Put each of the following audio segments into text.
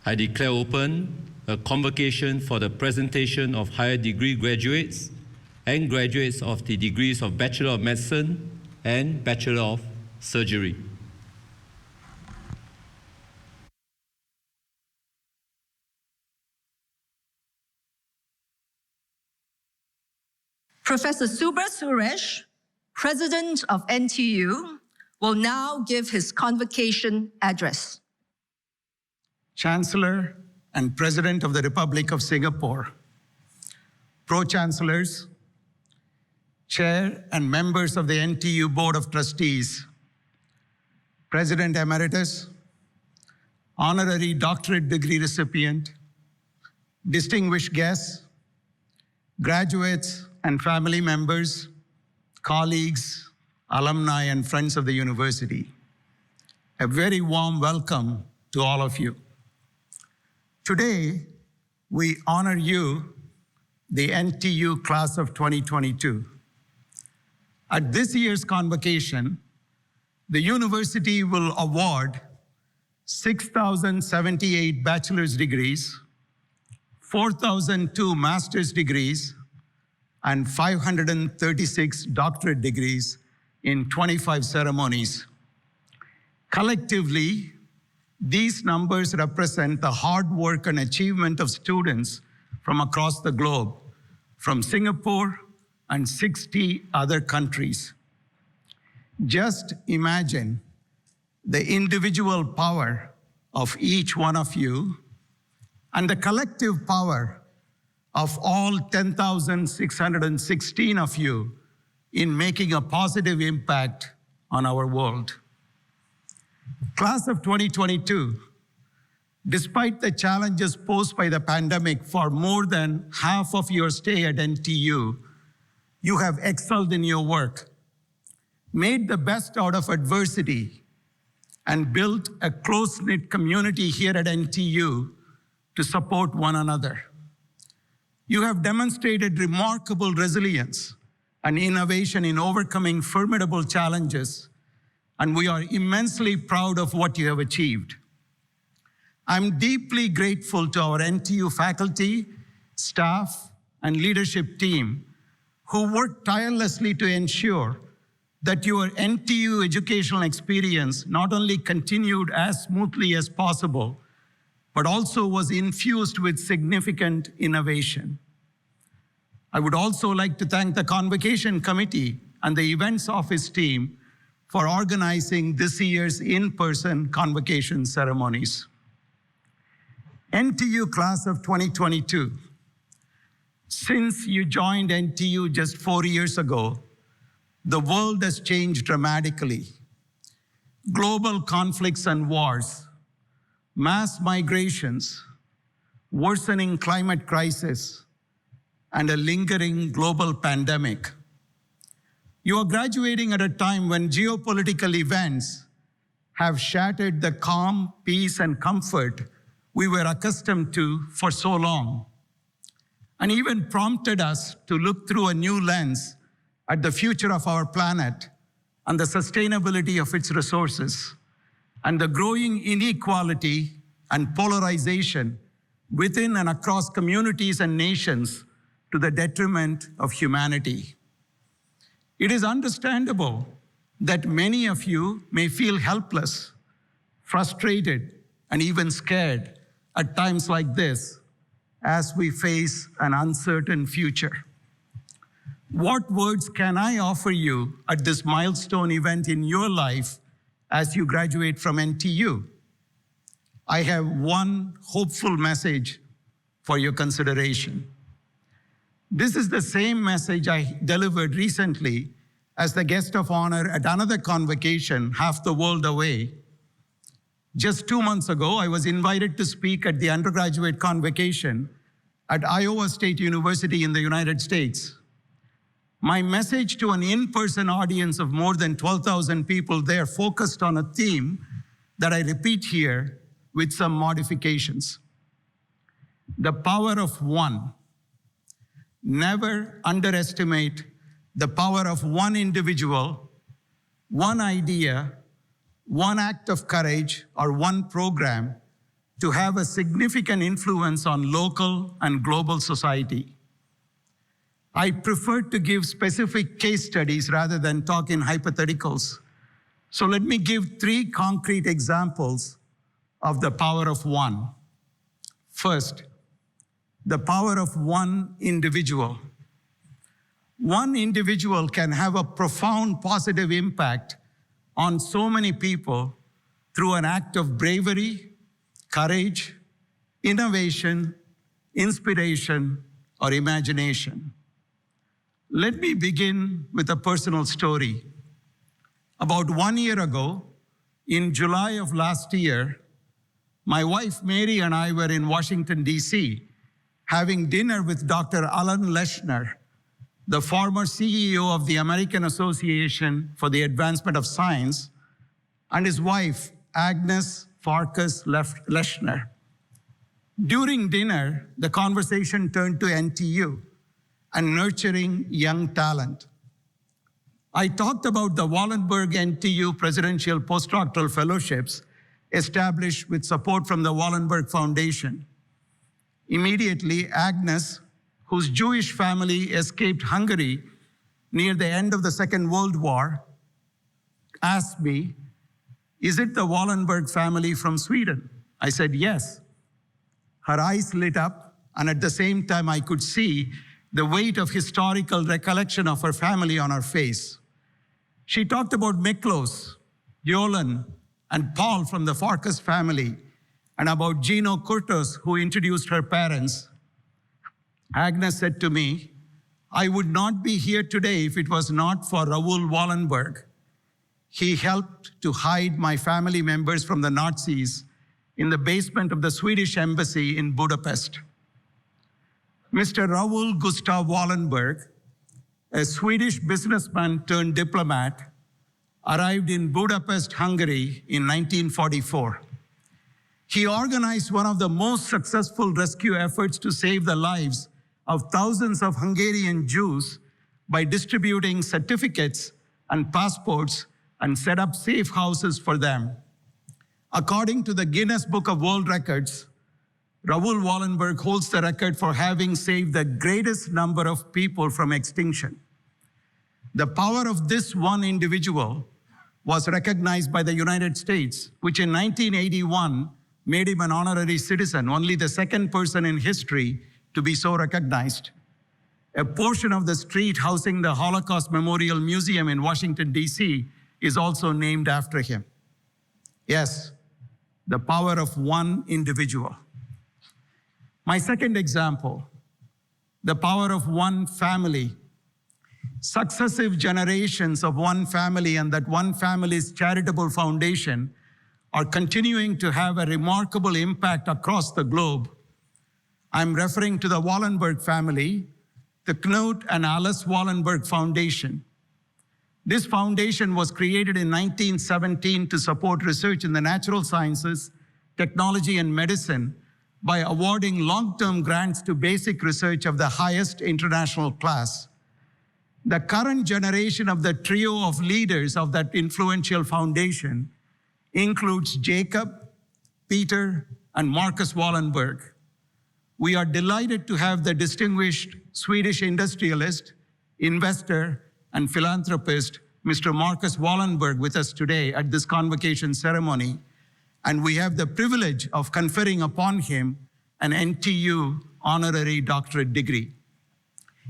I declare open a convocation for the presentation of higher degree graduates and graduates of the degrees of Bachelor of Medicine and Bachelor of Surgery. Professor Subra Suresh, President of NTU, will now give his convocation address. Chancellor and President of the Republic of Singapore, Pro-Chancellors, Chair and members of the NTU Board of Trustees, President Emeritus, Honorary Doctorate Degree recipient, distinguished guests, graduates and family members, colleagues, alumni and friends of the university. A very warm welcome to all of you. Today, we honor you, the NTU class of 2022. At this year's convocation, the university will award 6,078 bachelor's degrees, 4,002 master's degrees, and 536 doctorate degrees in 25 ceremonies. Collectively, these numbers represent the hard work and achievement of students from across the globe, from Singapore and 60 other countries. Just imagine the individual power of each one of you and the collective power of all 10,616 of you in making a positive impact on our world. Class of 2022, despite the challenges posed by the pandemic for more than half of your stay at NTU, you have excelled in your work, made the best out of adversity, and built a close-knit community here at NTU to support one another. You have demonstrated remarkable resilience and innovation in overcoming formidable challenges, and we are immensely proud of what you have achieved. I'm deeply grateful to our NTU faculty, staff, and leadership team who worked tirelessly to ensure that your NTU educational experience not only continued as smoothly as possible, but also was infused with significant innovation. I would also like to thank the Convocation Committee and the Events Office team for organizing this year's in-person convocation ceremonies. NTU class of 2022. Since you joined NTU just 4 years ago, the world has changed dramatically. Global conflicts and wars, mass migrations, worsening climate crisis, and a lingering global pandemic. You are graduating at a time when geopolitical events have shattered the calm, peace, and comfort we were accustomed to for so long, and even prompted us to look through a new lens at the future of our planet and the sustainability of its resources, and the growing inequality and polarization within and across communities and nations to the detriment of humanity. It is understandable that many of you may feel helpless, frustrated, and even scared at times like this as we face an uncertain future. What words can I offer you at this milestone event in your life as you graduate from NTU? I have one hopeful message for your consideration. This is the same message I delivered recently as the guest of honor at another convocation half the world away. Just 2 months ago, I was invited to speak at the undergraduate convocation at Iowa State University in the United States. My message to an in-person audience of more than 12,000 people there focused on a theme that I repeat here with some modifications. The power of one. Never underestimate the power of one individual, one idea, one act of courage, or one program to have a significant influence on local and global society. I prefer to give specific case studies rather than talk in hypotheticals. So let me give 3 concrete examples of the power of one. First, the power of one individual. One individual can have a profound positive impact on so many people through an act of bravery, courage, innovation, inspiration, or imagination. Let me begin with a personal story. About 1 year ago, in July of last year, my wife Mary and I were in Washington, D.C., having dinner with Dr. Alan Leshner, the former CEO of the American Association for the Advancement of Science, and his wife, Agnes Farkas Leshner. During dinner, the conversation turned to NTU and nurturing young talent. I talked about the Wallenberg NTU Presidential Postdoctoral Fellowships established with support from the Wallenberg Foundation. Immediately, Agnes, whose Jewish family escaped Hungary near the end of the Second World War, asked me, "Is it the Wallenberg family from Sweden?" I said, "Yes." Her eyes lit up, and at the same time, I could see the weight of historical recollection of her family on her face. She talked about Miklos, Yolan, and Paul from the Farkas family, and about Gino Kurtos, who introduced her parents. Agnes said to me, "I would not be here today if it was not for Raoul Wallenberg. He helped to hide my family members from the Nazis in the basement of the Swedish embassy in Budapest." Mr. Raoul Gustav Wallenberg, a Swedish businessman turned diplomat, arrived in Budapest, Hungary in 1944. He organized one of the most successful rescue efforts to save the lives of thousands of Hungarian Jews by distributing certificates and passports and set up safe houses for them. According to the Guinness Book of World Records, Raoul Wallenberg holds the record for having saved the greatest number of people from extinction. The power of this one individual was recognized by the United States, which in 1981 made him an honorary citizen, only the second person in history to be so recognized. A portion of the street housing the Holocaust Memorial Museum in Washington, D.C. is also named after him. Yes, the power of one individual. My second example, the power of one family. Successive generations of one family and that one family's charitable foundation are continuing to have a remarkable impact across the globe. I'm referring to the Wallenberg family, the Knut and Alice Wallenberg Foundation. This foundation was created in 1917 to support research in the natural sciences, technology, and medicine by awarding long-term grants to basic research of the highest international class. The current generation of the trio of leaders of that influential foundation includes Jacob, Peter, and Marcus Wallenberg. We are delighted to have the distinguished Swedish industrialist, investor, and philanthropist, Mr. Marcus Wallenberg, with us today at this convocation ceremony, and we have the privilege of conferring upon him an NTU honorary doctorate degree.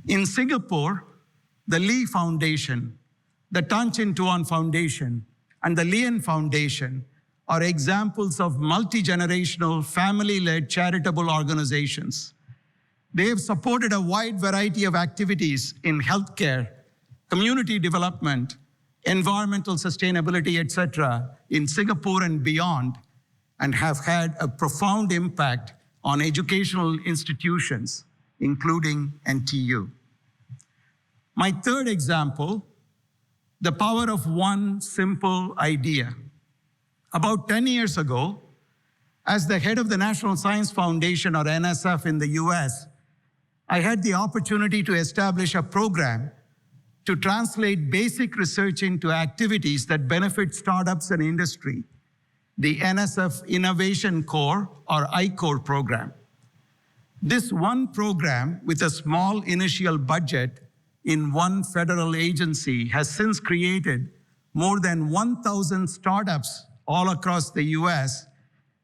In Singapore, the Lee Foundation, the Tan Chin Tuan Foundation, and the Lien Foundation are examples of multi-generational, family-led charitable organizations. They have supported a wide variety of activities in healthcare, community development, environmental sustainability, etc., in Singapore and beyond, and have had a profound impact on educational institutions, including NTU. My third example, the power of one simple idea. About 10 years ago, as the head of the National Science Foundation, or NSF, in the US, I had the opportunity to establish a program to translate basic research into activities that benefit startups and industry. the NSF Innovation Core, or I-Core program. This one program, with a small initial budget in one federal agency, has since created more than 1,000 startups all across the US,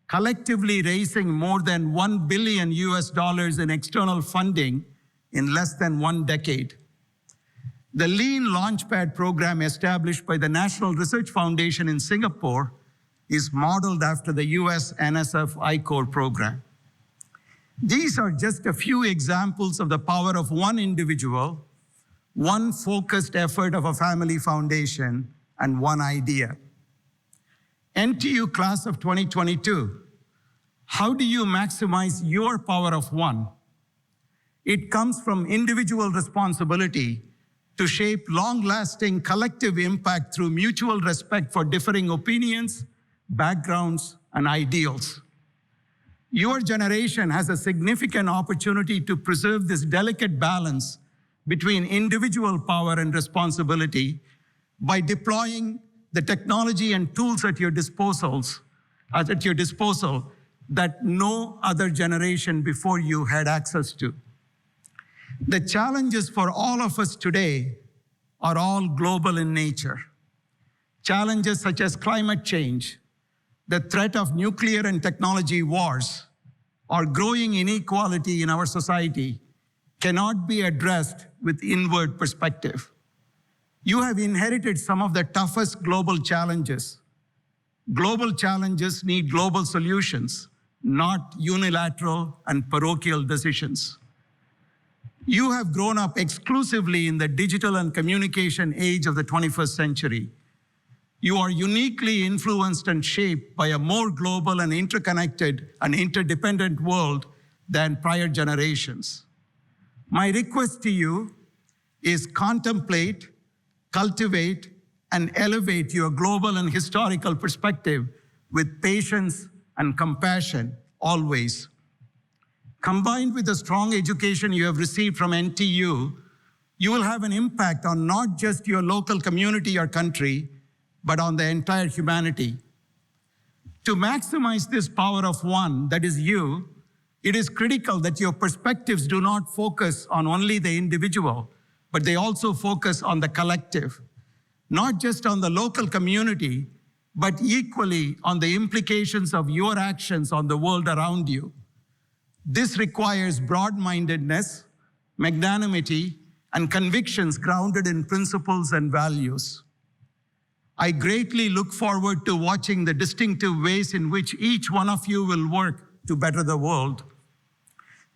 collectively raising more than $1 billion in external funding in less than 1 decade. The Lean Launchpad program, established by the National Research Foundation in Singapore, is modeled after the US NSF I-Core program. These are just a few examples of the power of one individual, one focused effort of a family foundation, and one idea. NTU class of 2022, how do you maximize your power of one? It comes from individual responsibility to shape long-lasting collective impact through mutual respect for differing opinions, backgrounds, and ideals. Your generation has a significant opportunity to preserve this delicate balance between individual power and responsibility by deploying the technology and tools at your disposal that no other generation before you had access to. The challenges for all of us today are all global in nature. Challenges such as climate change, the threat of nuclear and technology wars, or growing inequality in our society cannot be addressed with inward perspective. You have inherited some of the toughest global challenges. Global challenges need global solutions, not unilateral and parochial decisions. You have grown up exclusively in the digital and communication age of the 21st century. You are uniquely influenced and shaped by a more global and interconnected and interdependent world than prior generations. My request to you is contemplate, cultivate, and elevate your global and historical perspective with patience and compassion always. Combined with the strong education you have received from NTU, you will have an impact on not just your local community or country, but on the entire humanity. To maximize this power of one, that is you, it is critical that your perspectives do not focus on only the individual, but they also focus on the collective, not just on the local community, but equally on the implications of your actions on the world around you. This requires broad-mindedness, magnanimity, and convictions grounded in principles and values. I greatly look forward to watching the distinctive ways in which each one of you will work to better the world.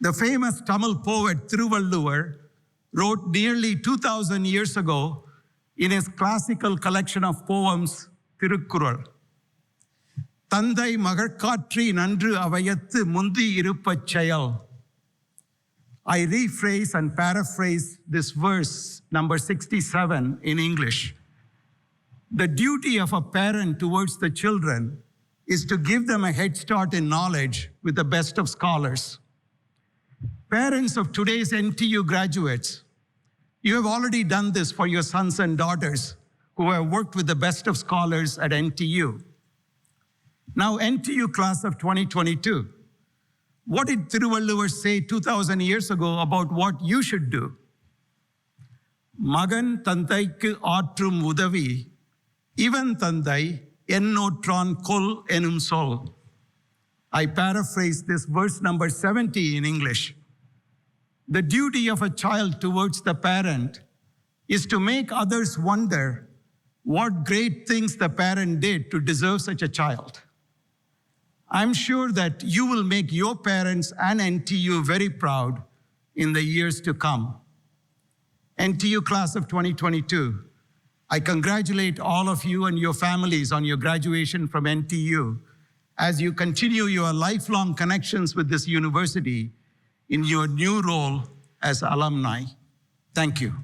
The famous Tamil poet Thiruvalluvar wrote nearly 2,000 years ago in his classical collection of poems, Tirukkural. Tandai magarkatri nandru avayathu mundi iruppach chayal. I rephrase and paraphrase this verse, number 67, in English. The duty of a parent towards the children is to give them a head start in knowledge with the best of scholars. Parents of today's NTU graduates, you have already done this for your sons and daughters who have worked with the best of scholars at NTU. Now, NTU class of 2022, what did Thiruvalluvar say 2,000 years ago about what you should do? Magan tandaikku aatrum udavi, ivan tandai ennotran kol enum sol. I paraphrase this verse number 70 in English. The duty of a child towards the parent is to make others wonder what great things the parent did to deserve such a child. I'm sure that you will make your parents and NTU very proud in the years to come. NTU class of 2022, I congratulate all of you and your families on your graduation from NTU as you continue your lifelong connections with this university in your new role as alumni. Thank you.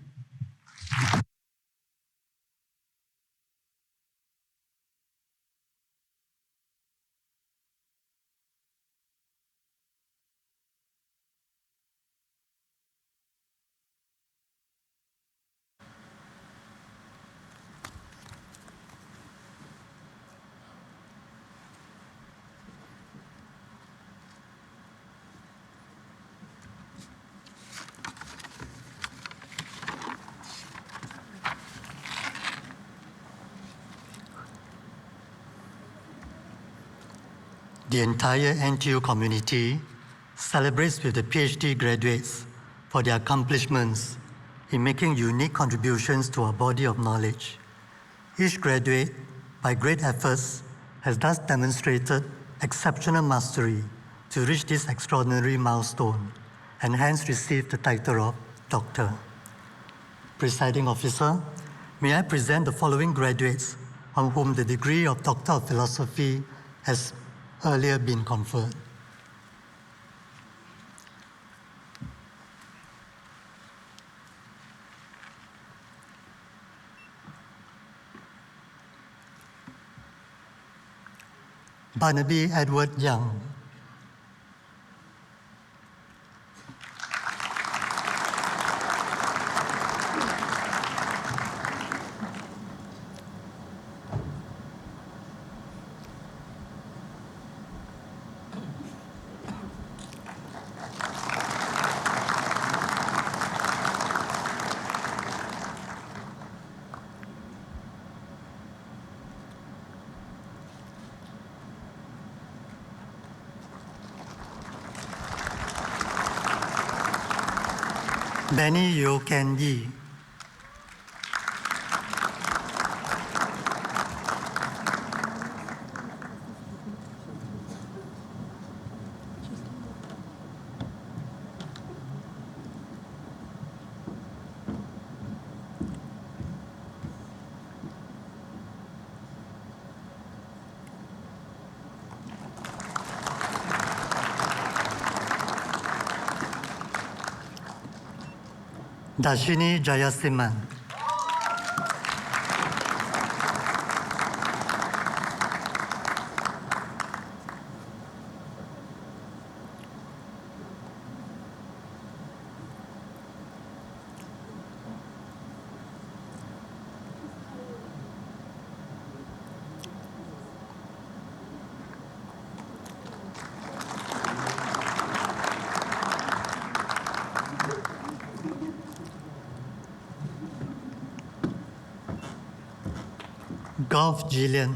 the entire NTU community celebrates with the PhD graduates for their accomplishments in making unique contributions to our body of knowledge. Each graduate, by great efforts, has thus demonstrated exceptional mastery to reach this extraordinary milestone and hence received the title of Doctor. Presiding Officer, may I present the following graduates on whom the degree of Doctor of Philosophy has earlier been conferred. Barnaby Edward Young. Benny Yeo Ken Yi. Dashini Jayasiman. Golf Jillian.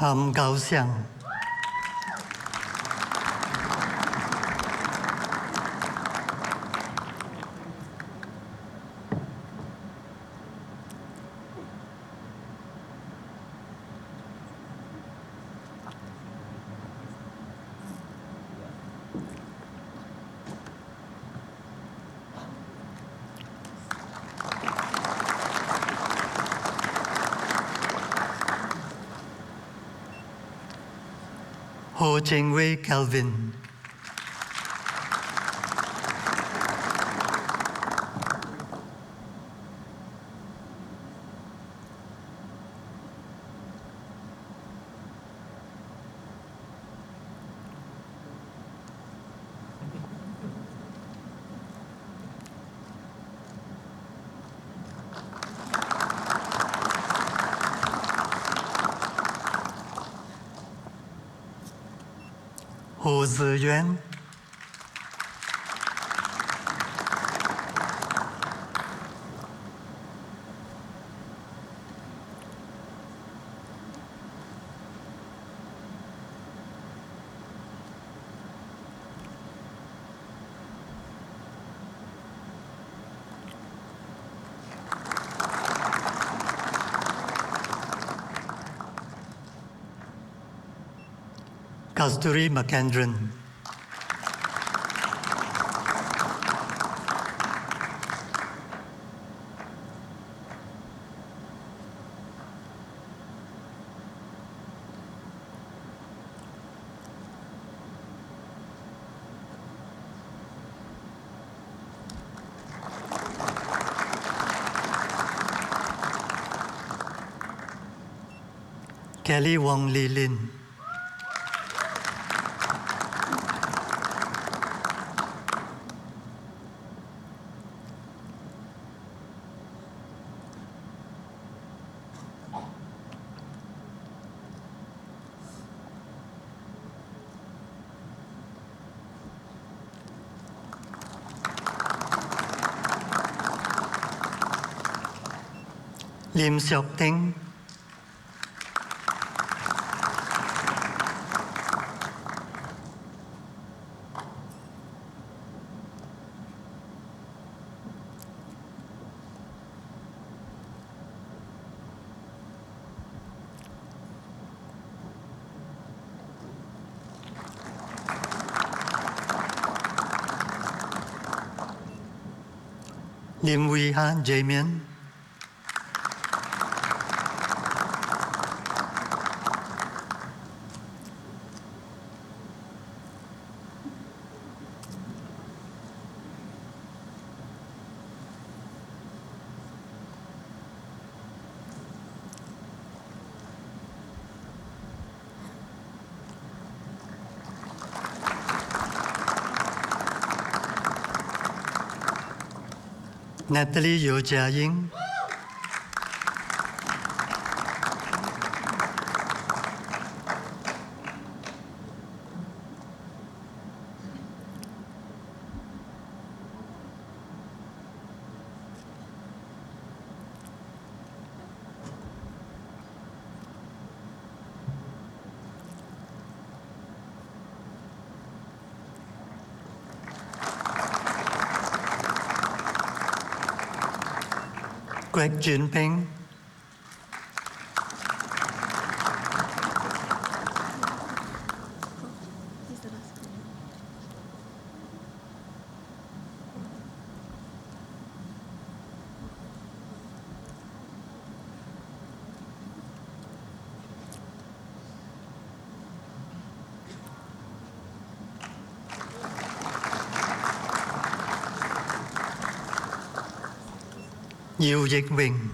Ham Gao Xiang. Ho Cheng Wei Kelvin. Ho Ziyuan. Kasturi Makendran. Kelly Wong Lee Lin. Lim Seok Ting. Lim Wee Han Jamian. Natalie Yo Jia Ying. Greg Jinping. Yu Yik Wing.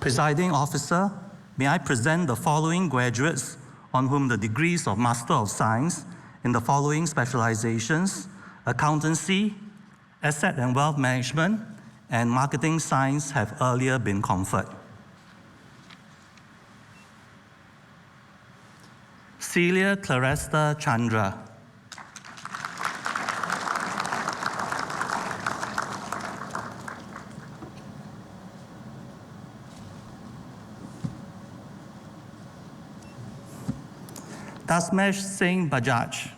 Presiding Officer, may I present the following graduates on whom the degrees of Master of Science in the following specializations: Accountancy, Asset and Wealth Management, and Marketing Science have earlier been conferred. Celia Claresta Chandra. Dasmesh Singh Bajaj.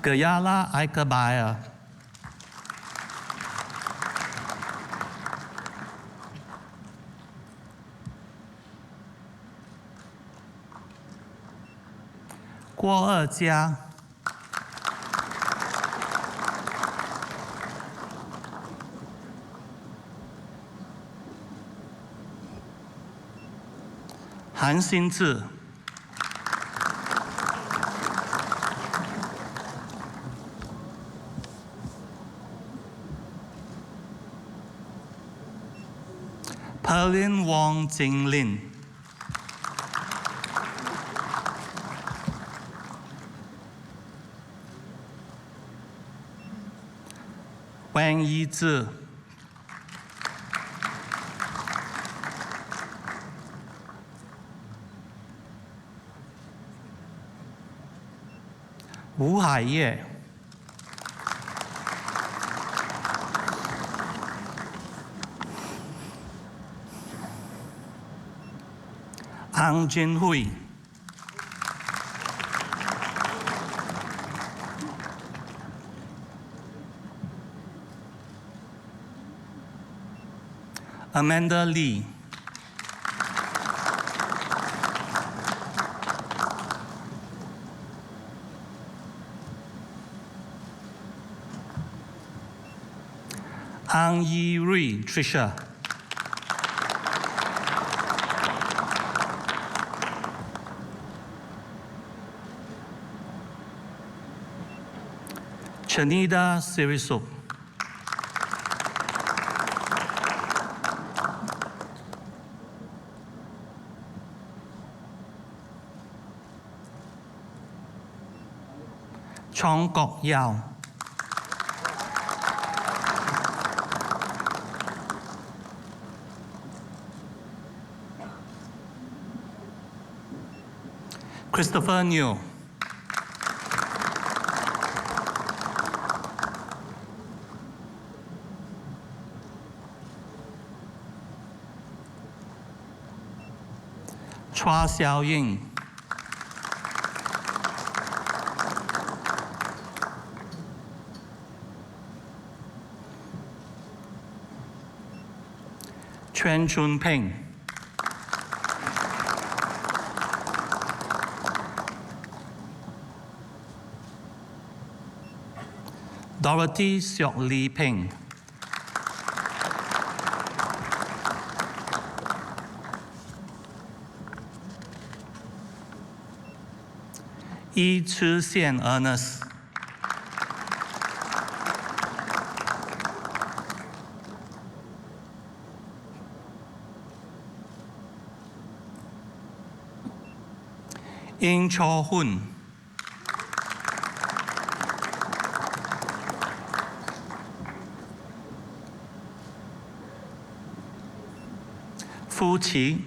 Gayala Aikabaya. Guo Ejia. Han Xinzhi. Perlin Wong Jinglin. Wang Yizhi. 吴海业、安金惠、Amanda Lee、安依瑞 Trisha、Chanida Siriso、Chong Kok Yao、Christopher New、Chua Xiao Ying、Chuan Chun Peng、Dorothy Siok Lee Peng、伊吃线 Ernest、殷秋混、夫妻、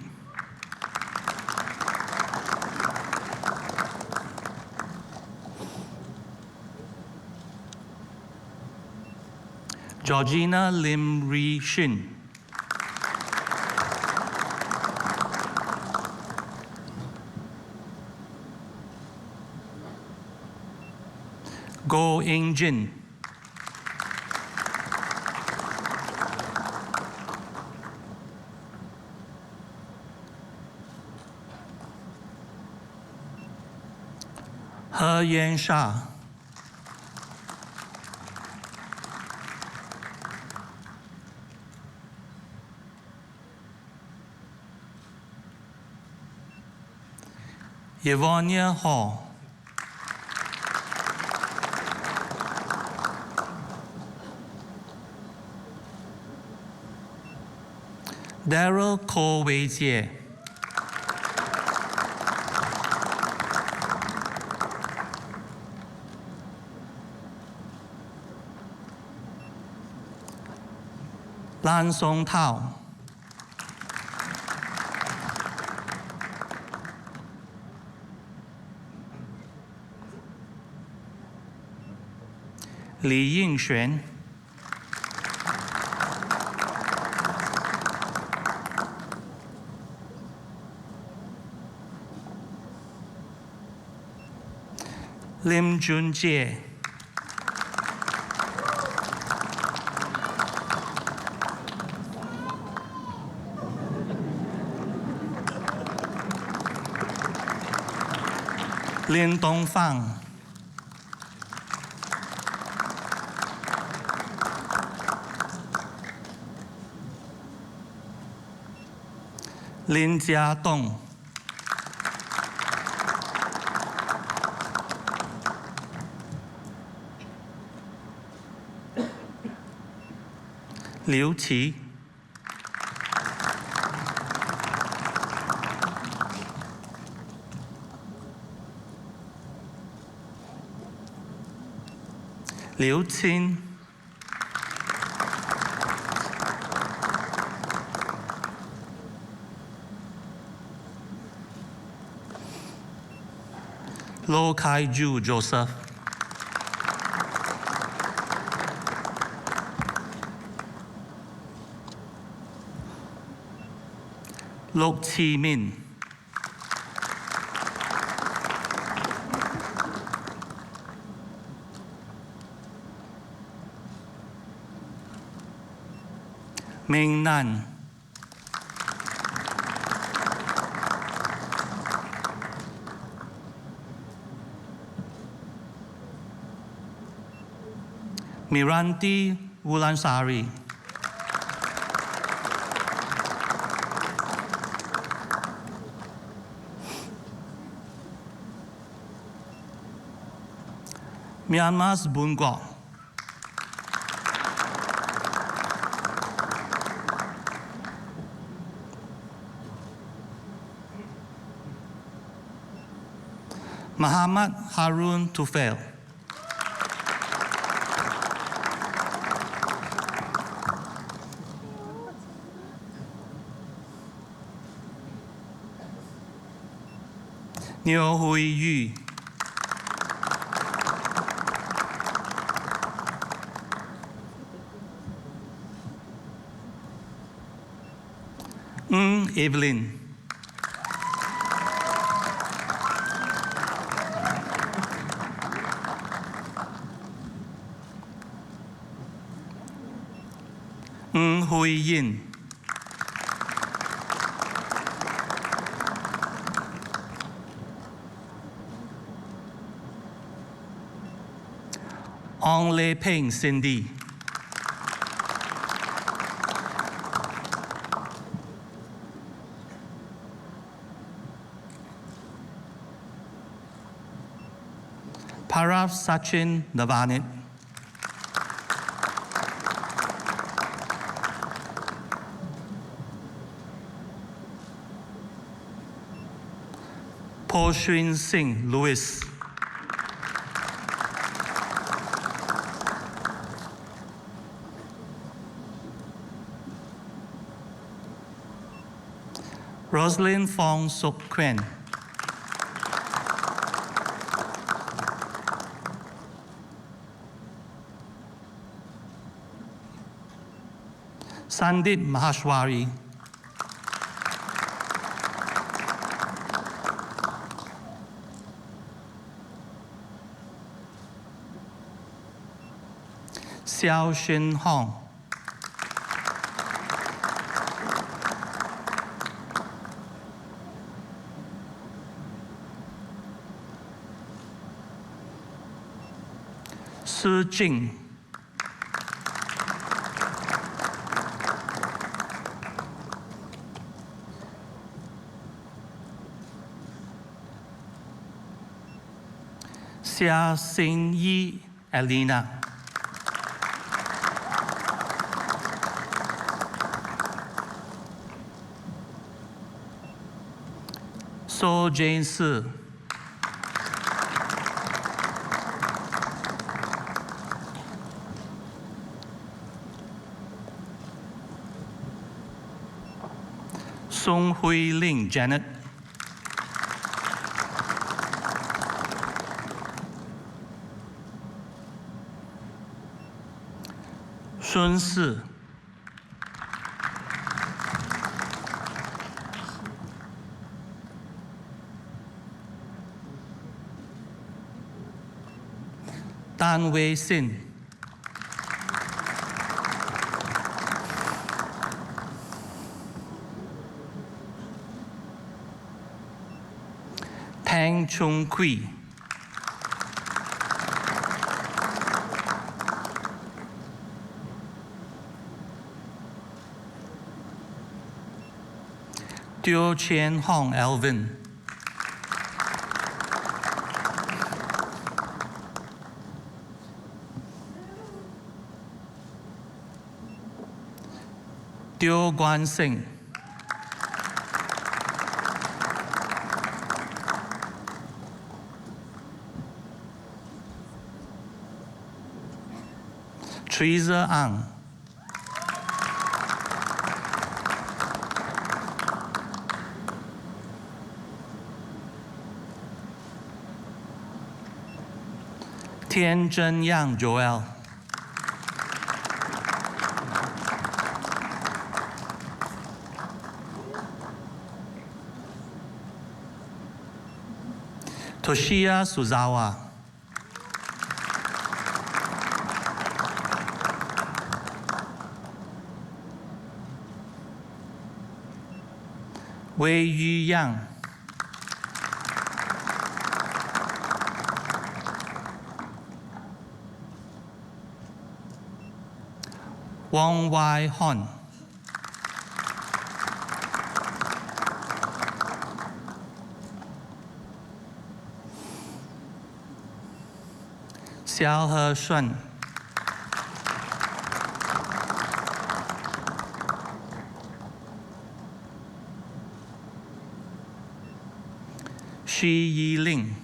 Georgina Lim Ri Shin、Go In Jin、何燕莎、Yvonne Hall、Daryl Ko Wei Jie、Lan Song Tao、李应璇、Lim Jun Jie、林东放、林家栋、刘琦、刘青、Lo Kai Ju Joseph、Lok Chi Min, Ming Nan, Miranti Wulansari, Myanmar's Bungo, Muhammad Harun Tufail, Niu Hui Yu, Evelyn, Hui Yin, Ong Lei Peng Cindy, Parav Sachin Navanit, Poshrin Singh Louis, Rosalind Fong Sok Quen, Sandip Mahashwari, Xiao Shin Hong, Su Jing, Xia Xin Yi Elena, So Jane Si, Song Hui Ling Janet, Sun Si, Dan Wei Sin, Tang Chung Kui, Teo Chien Hong Alvin, Teo Guan Sing, Teresa Ang, Tian Zhen Yang Joel, Toshiya Suzawa. Wei Yu Yang. Wong Wai Hon. Xiao He Shun. Shi Yi Ling.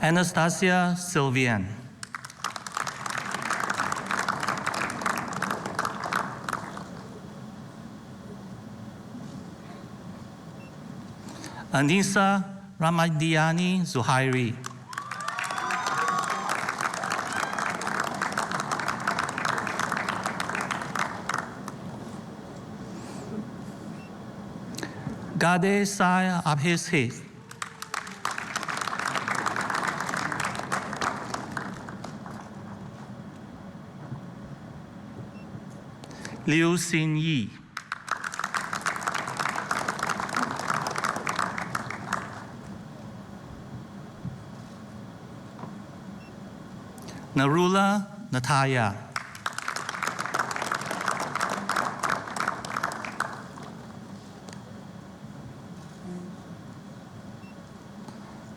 Anastasia Sylvian. Anisa Ramadiani Zuhairi. Gade Sai Abhishek. Liu Xin Yi. Narula Nataya.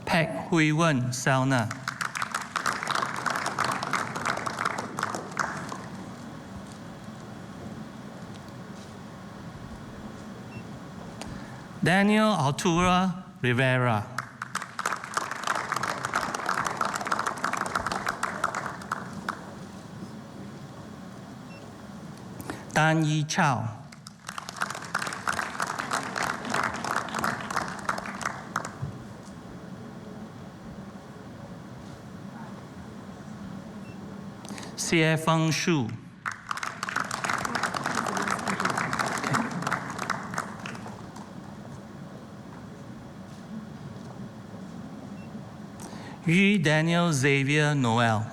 Pek Hui Wen Selna. Daniel Altura Rivera. Dan Yi Chao. Xie Feng Shu. Yu Daniel Xavier Noel.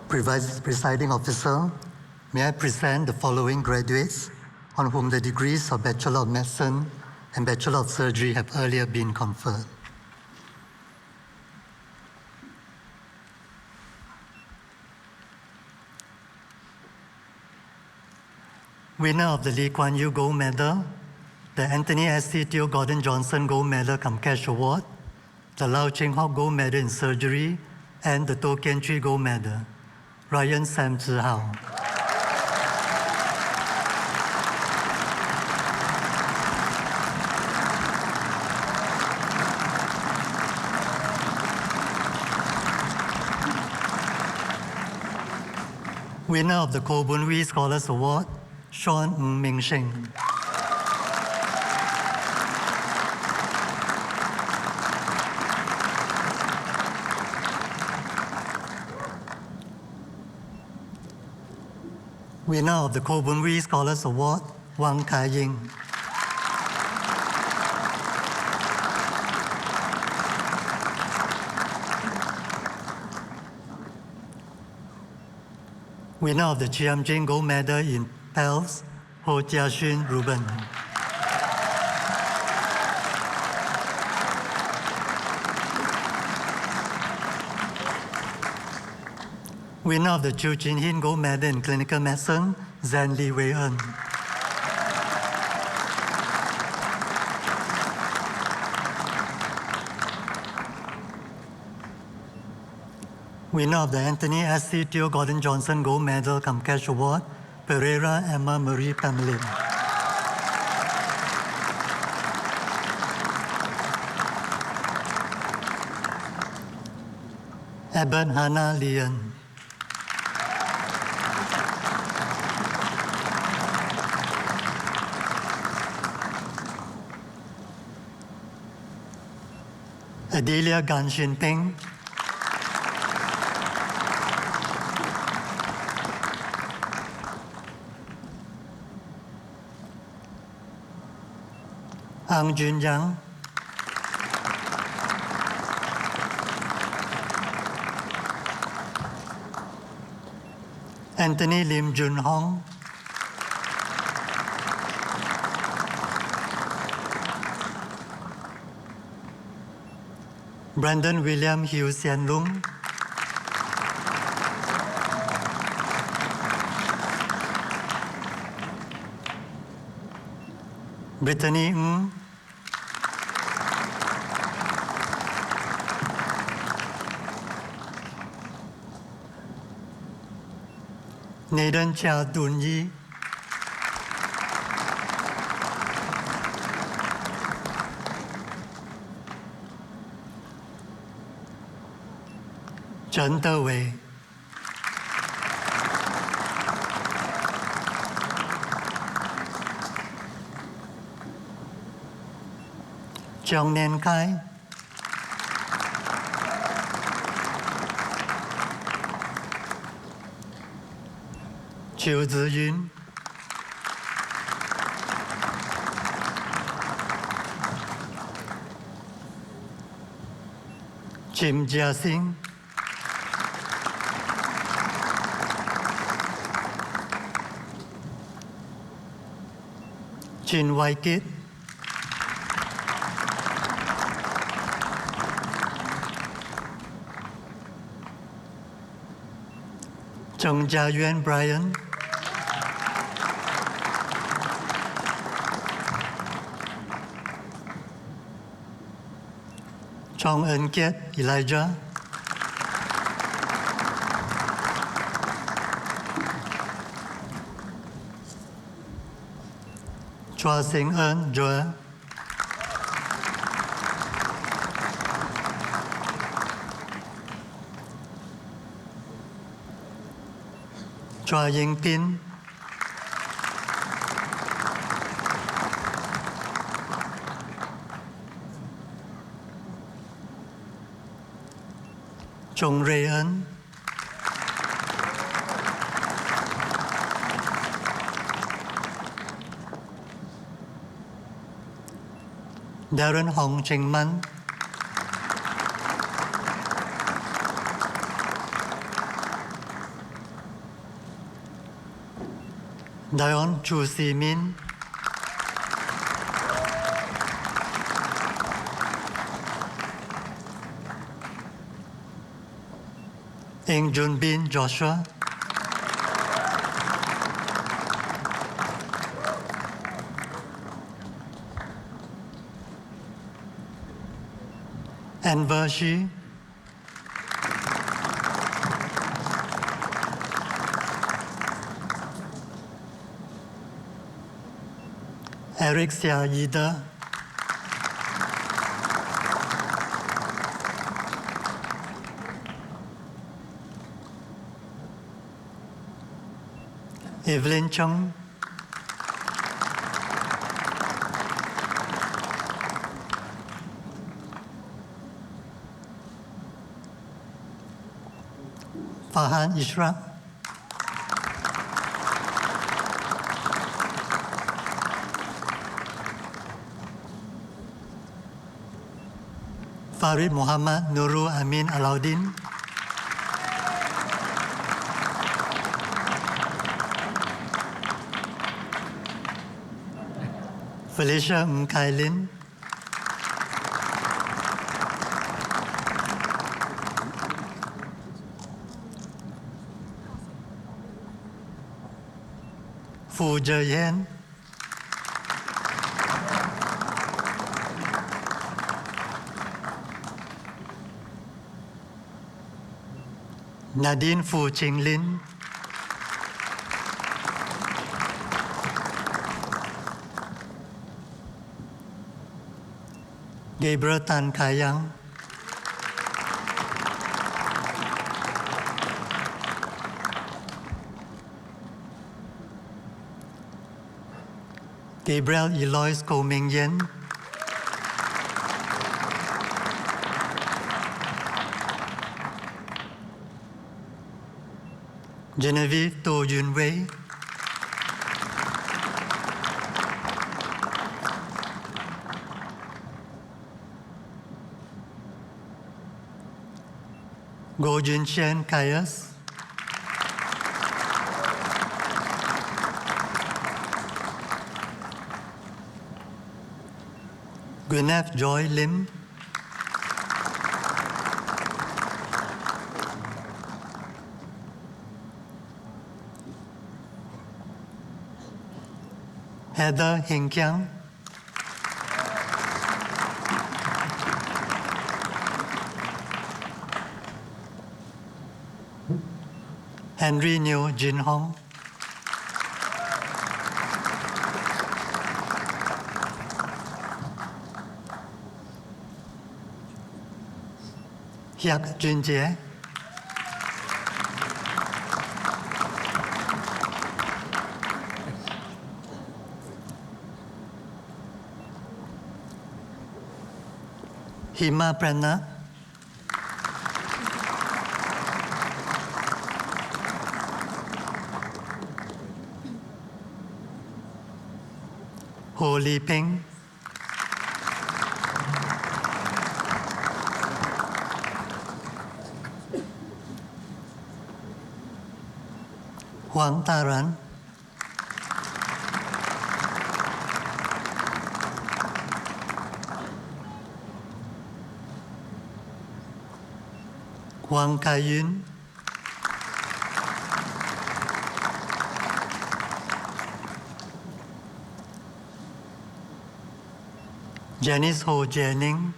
Presiding Officer, may I present the following graduates on whom the degrees of Bachelor of Medicine and Bachelor of Surgery have earlier been conferred. Winner of the Lee Kuan Yew Gold Medal, the Anthony S.C. Teo Gordon Johnson Gold Medal cum Cash Award, the Lau Cheng Hock Gold Medal in Surgery, and the To Kian Chui Gold Medal. Ryan Sam Zhi Hao. Winner of the Koh Boon Wee Scholars Award, Sean Ng Ming Sheng. Winner of the Koh Boon Wee Scholars Award, Wang Kai Ying. Winner of the Chiam Jing Gold Medal in PELS, Ho Jia Xun Ruben. Winner of the Chu Chin Hin Gold Medal in Clinical Medicine, Zhen Li Wei En. Winner of the Anthony S.C. Theo Gordon Johnson Gold Medal cum Cash Award, Pereira Emma Marie Pamelin. Abbott Hannah Leon. Adelia Gan Shin Peng. Ang Jun Yang. Anthony Lim Jun Hong. Brandon William Hugh Sian Lung. Brittany Ng. Nathan Chia Dun Yi. Trần Tơ Wei. Trong Nen Khai. Chiu Zi Yun. Chim Jia Sing. Chin Wai Kit. Chung Jia Yuan Brian. Chong Eun Kiet Elijah. Chua Sinh Eun Joel. Chua Ying Pin. Chung Ray Eun. Darren Hong Cheng Man. Dion Chu Si Min. Eng Jun Bin Joshua. Anver Shi. Eric Sia Yida. Evelyn Chung. Farhan Ishraq. Farid Muhammad Nurul Amin Alauddin. Felicia Mkailin. Fu Zheyan. Nadine Fu Ching Lin, Gabriel Tan Kayang, Gabriel Eloise Ko Ming Yen, Genevieve To Yun Wei, Go Jun Chen Caius, Gwyneth Joy Lim, Heather Hing Kiang, Henry Neo Jin Hong, Hiak Jun Jie, Hima Pranna, Ho Li Peng, Huang Taran, Huang Kai Yun, Janice Ho Jianing,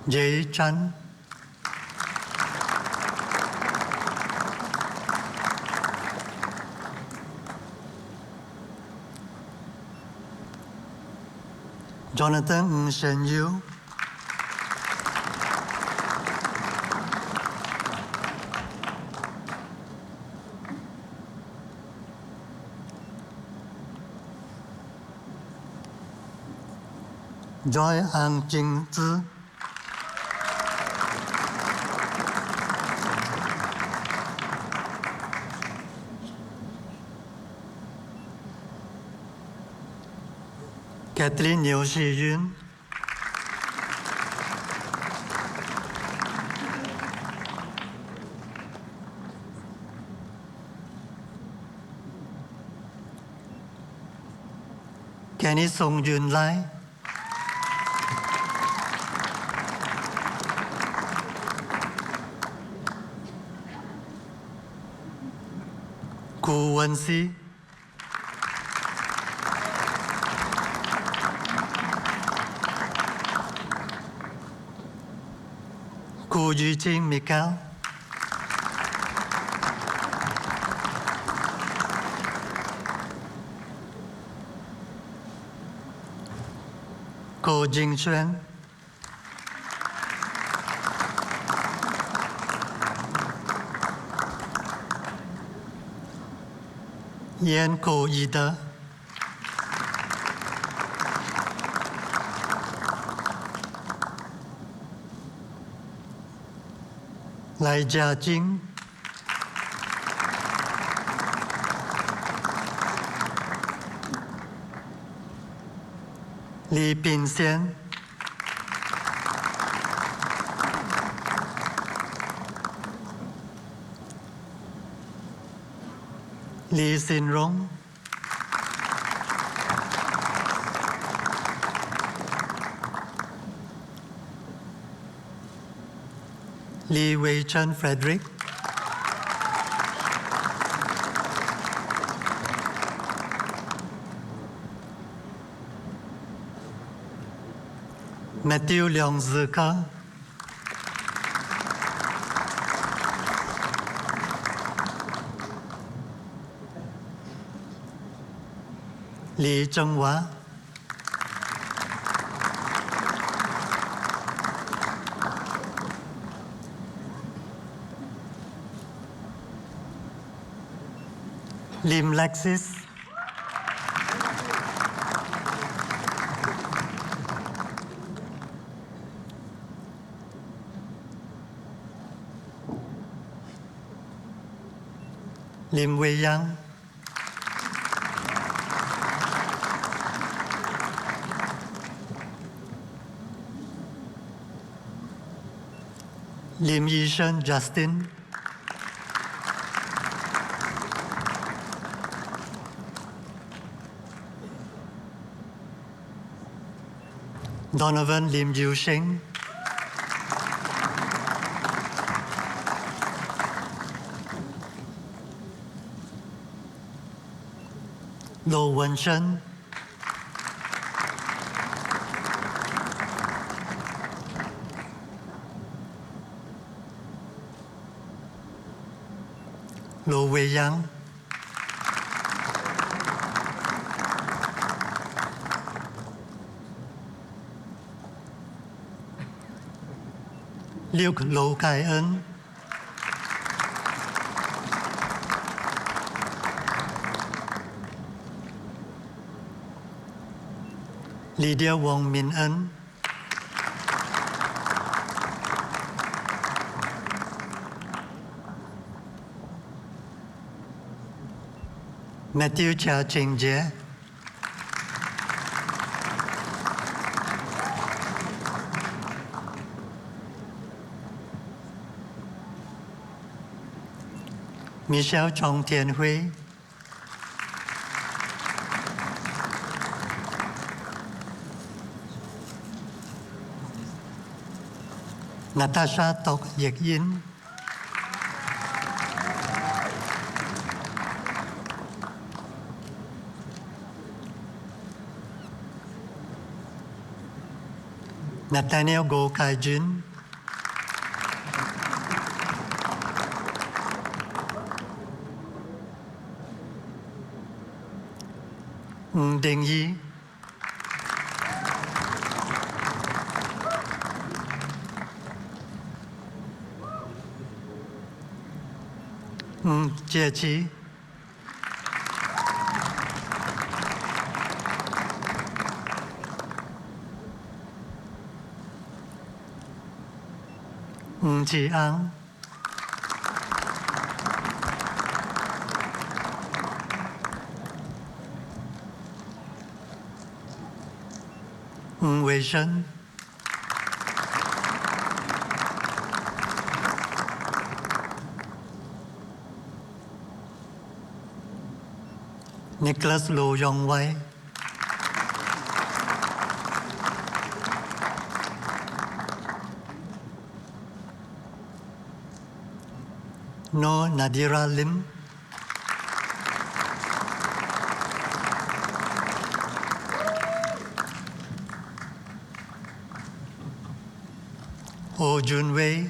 Jay Chan, Jonathan Ng Shen Yu, Joy Ang Jing Zi, Kathleen Liu Shi Yun, Kenny Song Yun Lai, Ku Wen Si, Ku Yu Ching Mikal, Ko Jing Xuan, Yan Ko Ida, Lai Jia Jing, Li Bin Xian, Li Xin Rong, Li Wei Chen Frederick, Matthew Leong Zika, Lee Chunghwa, Lim Lexis, Lim Wei Yang, Lim Yishen Justin, Donovan Lim Yu Sheng, Lo Wen Shen, Lo Wei Yang, Luke Lo Kai Ân, Lydia Wong Min Ân, Matthew Chia Cheng Jie, Michelle Chong Tien Hui, Natasha Tok Yek Yin, Nathaniel Go Kai Jin, Ng Ding Yi, Ng Jie Chi, Ng Chi Ang, Ng Wei Shen, Nicholas Lo Yong Wei, No Nadira Lim, Ho Jun Wei,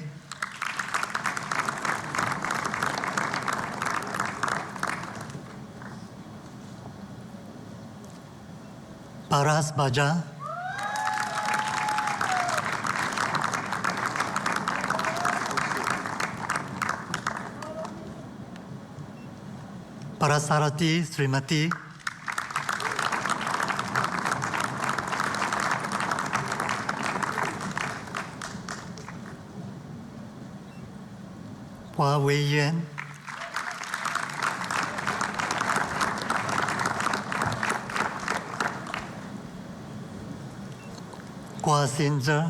Paras Baja, Parasarati Srimati, Hua Wei Yuan, Gua Xin Zhe,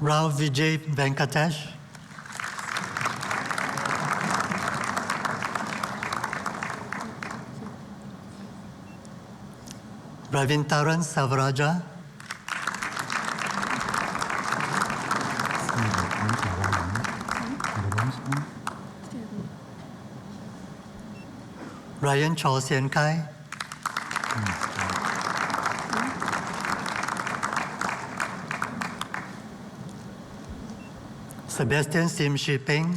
Rao Vijay Venkatesh, Ravintaran Savaraja, Ryan Cho Sien Kai, Sebastian Sim Shi Peng,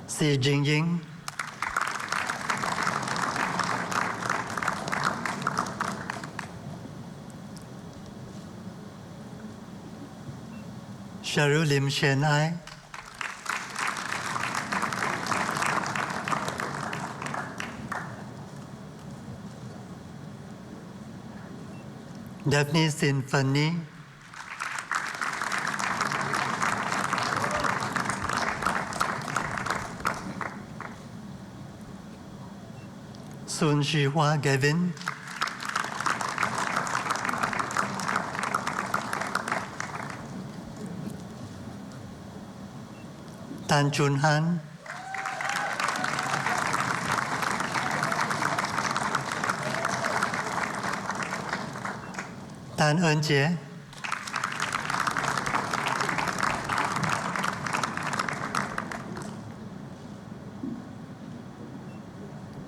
Si Jing Ying, Cheryl Lim Shen Ai, Daphne Symphony, Sun Shi Hua Gavin, Tan Chun Han, Tan Eun Jie,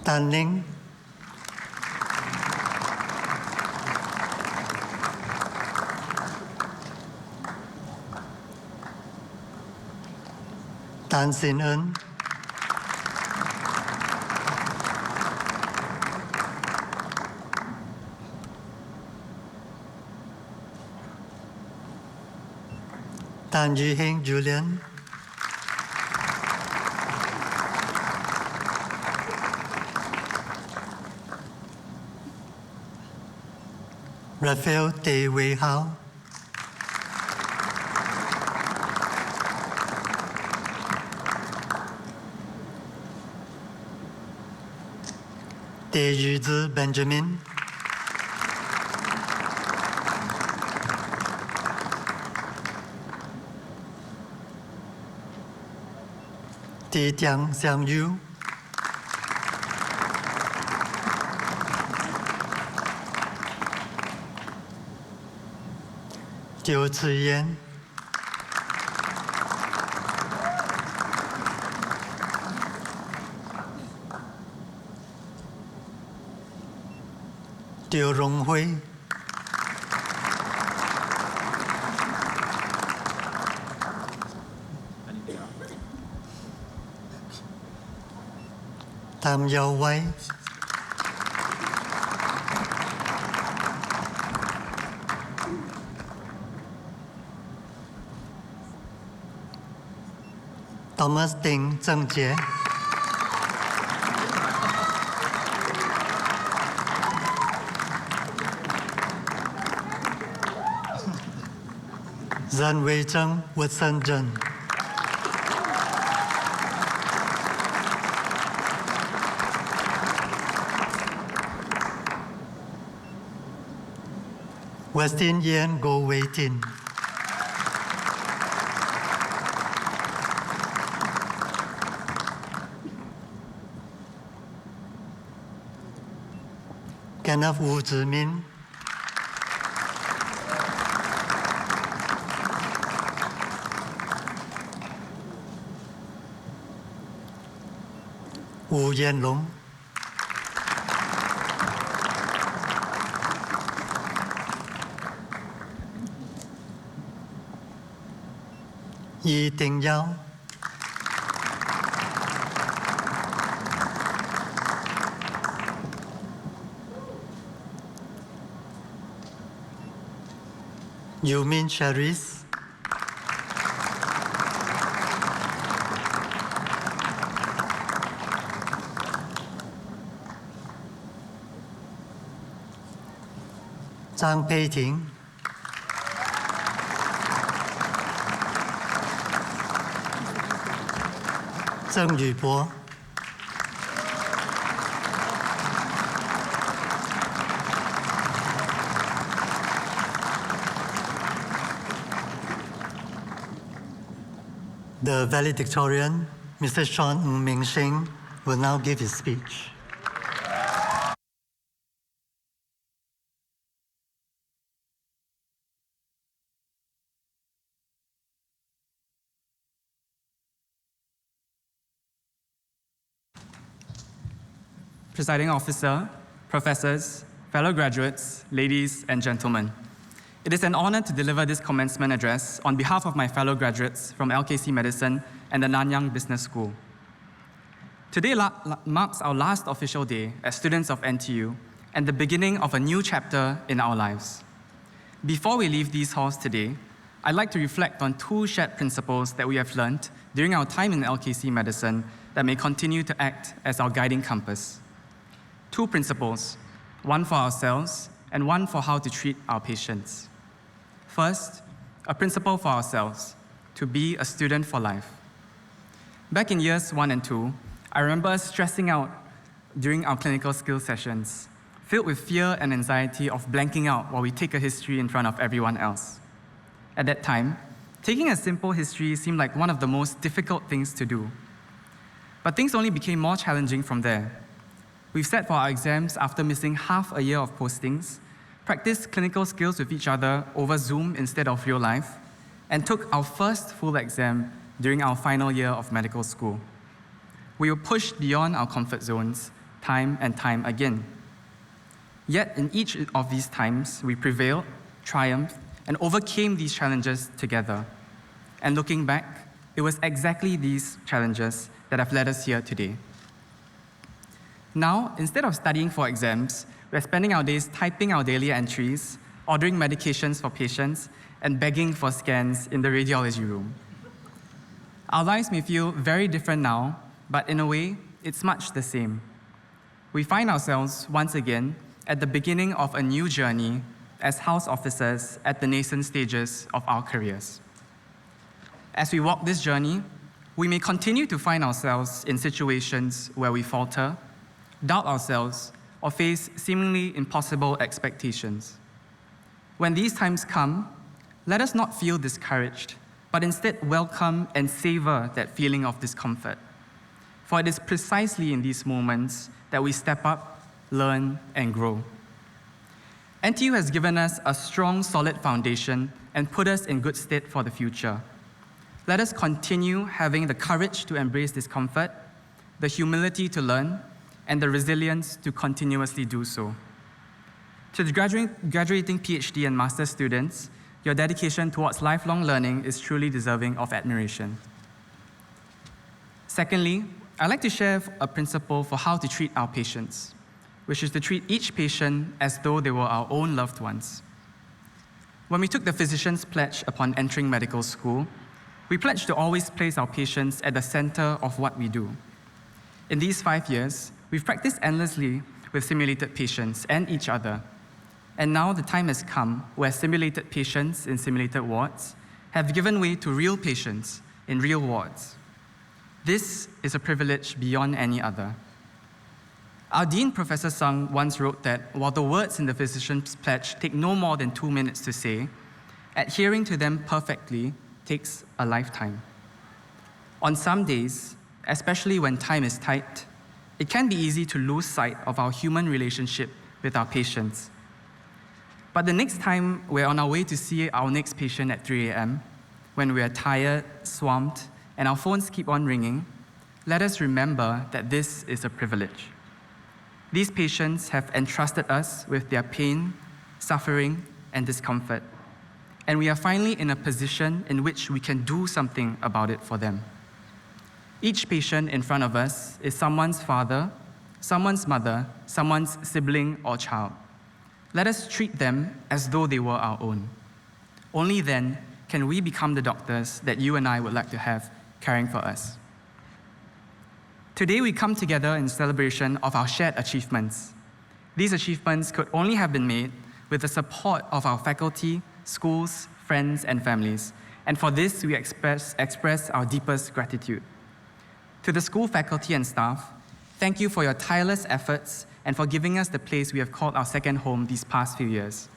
Tan Ning, Tan Sin Eun, Tan Yi Heng Julian, Raphael Tê Wei Hao, Tê Yu Zi Benjamin, Tê Tiang Xiang Yu, Jiu Ci Yan, Tiêu Rong Hui, Tam Yao Wai, Thomas Ding Zheng Jie, Zhen Wei Zheng Watson Zhen, Westin Yen Go Wei Tin, Kenneth Wu Zhimin, Wu Yanlong, Yi Ting Yao, Yumin Charis, Zhang Peiting, Zheng Yubo, The valedictorian, Mr. Sean Ng Ming Shing, will now give his speech. Presiding Officer, professors, fellow graduates, ladies and gentlemen. It is an honor to deliver this commencement address on behalf of my fellow graduates from LKC Medicine and the Nanyang Business School. Today marks our last official day as students of NTU and the beginning of a new chapter in our lives. Before we leave these halls today, I'd like to reflect on two shared principles that we have learned during our time in LKC Medicine that may continue to act as our guiding compass. Two principles, one for ourselves and one for how to treat our patients. First, a principle for ourselves, to be a student for life. Back in years 1 and 2, I remember us stressing out during our clinical skills sessions, filled with fear and anxiety of blanking out while we take a history in front of everyone else. At that time, taking a simple history seemed like one of the most difficult things to do. But things only became more challenging from there. We've sat for our exams after missing half a year of postings, practiced clinical skills with each other over Zoom instead of real life, and took our first full exam during our final year of medical school. We were pushed beyond our comfort zones, time and time again. Yet in each of these times, we prevailed, triumphed, and overcame these challenges together. And looking back, it was exactly these challenges that have led us here today. Now, instead of studying for exams, we're spending our days typing our daily entries, ordering medications for patients, and begging for scans in the radiology room. Our lives may feel very different now, but in a way, it's much the same. We find ourselves, once again, at the beginning of a new journey as house officers at the nascent stages of our careers. As we walk this journey, we may continue to find ourselves in situations where we falter, doubt ourselves, or face seemingly impossible expectations. When these times come, let us not feel discouraged, but instead welcome and savor that feeling of discomfort. For it is precisely in these moments that we step up, learn, and grow. NTU has given us a strong, solid foundation and put us in good stead for the future. Let us continue having the courage to embrace discomfort, the humility to learn, and the resilience to continuously do so. To the graduating PhD and master's students, your dedication towards lifelong learning is truly deserving of admiration. Secondly, I'd like to share a principle for how to treat our patients, which is to treat each patient as though they were our own loved ones. When we took the physician's pledge upon entering medical school, we pledged to always place our patients at the center of what we do. In these 5 years, we've practiced endlessly with simulated patients and each other. And now the time has come where simulated patients in simulated wards have given way to real patients in real wards. This is a privilege beyond any other. Our Dean, Professor Sung, once wrote that while the words in the physician's pledge take no more than 2 minutes to say, adhering to them perfectly takes a lifetime. On some days, especially when time is tight, it can be easy to lose sight of our human relationship with our patients. But the next time we're on our way to see our next patient at 3 a.m., when we are tired, swamped, and our phones keep on ringing, let us remember that this is a privilege. These patients have entrusted us with their pain, suffering, and discomfort, and we are finally in a position in which we can do something about it for them. Each patient in front of us is someone's father, someone's mother, someone's sibling or child. Let us treat them as though they were our own. Only then can we become the doctors that you and I would like to have caring for us. Today we come together in celebration of our shared achievements. These achievements could only have been made with the support of our faculty, schools, friends, and families. And for this, we express our deepest gratitude. To the school faculty and staff, thank you for your tireless efforts and for giving us the place we have called our second home these past few years.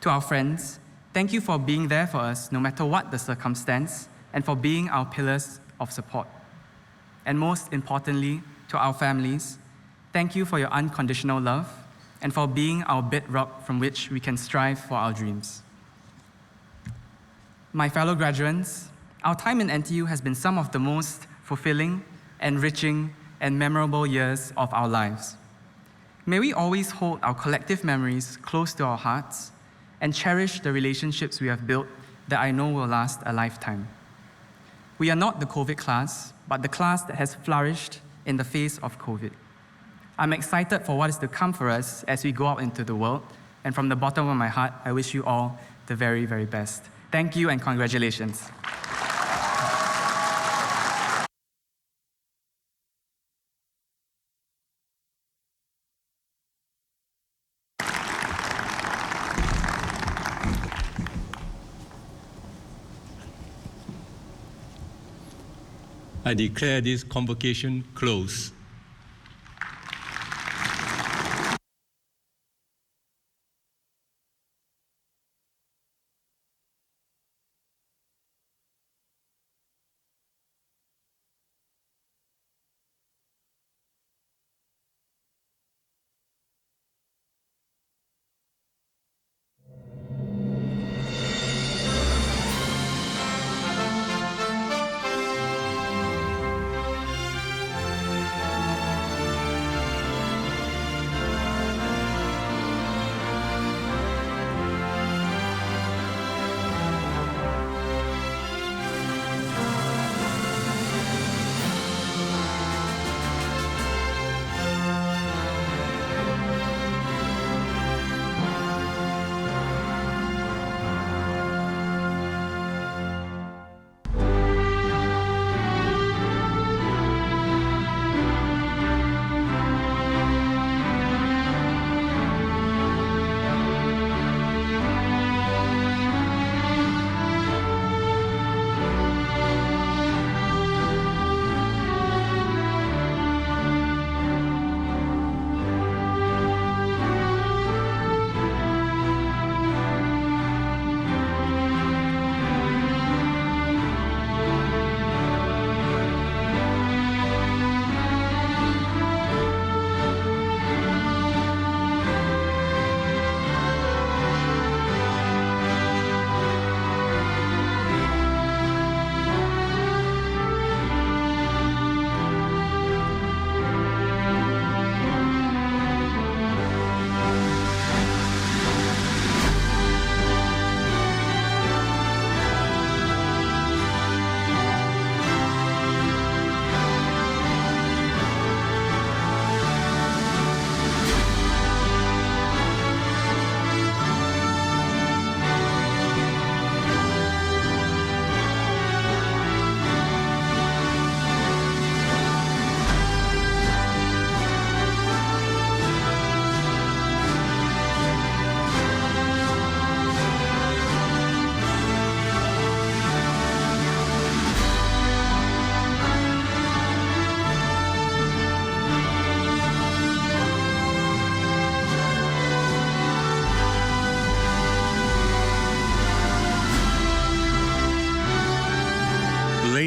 To our friends, thank you for being there for us no matter what the circumstance and for being our pillars of support. And most importantly, to our families, thank you for your unconditional love and for being our bedrock from which we can strive for our dreams. My fellow graduates, our time in NTU has been some of the most fulfilling, enriching, and memorable years of our lives. May we always hold our collective memories close to our hearts and cherish the relationships we have built that I know will last a lifetime. We are not the COVID class, but the class that has flourished in the face of COVID. I'm excited for what is to come for us as we go out into the world, and from the bottom of my heart, I wish you all the very, very best. Thank you and congratulations. I declare this convocation closed.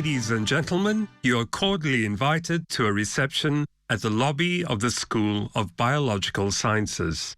Ladies and gentlemen, you are cordially invited to a reception at the lobby of the School of Biological Sciences.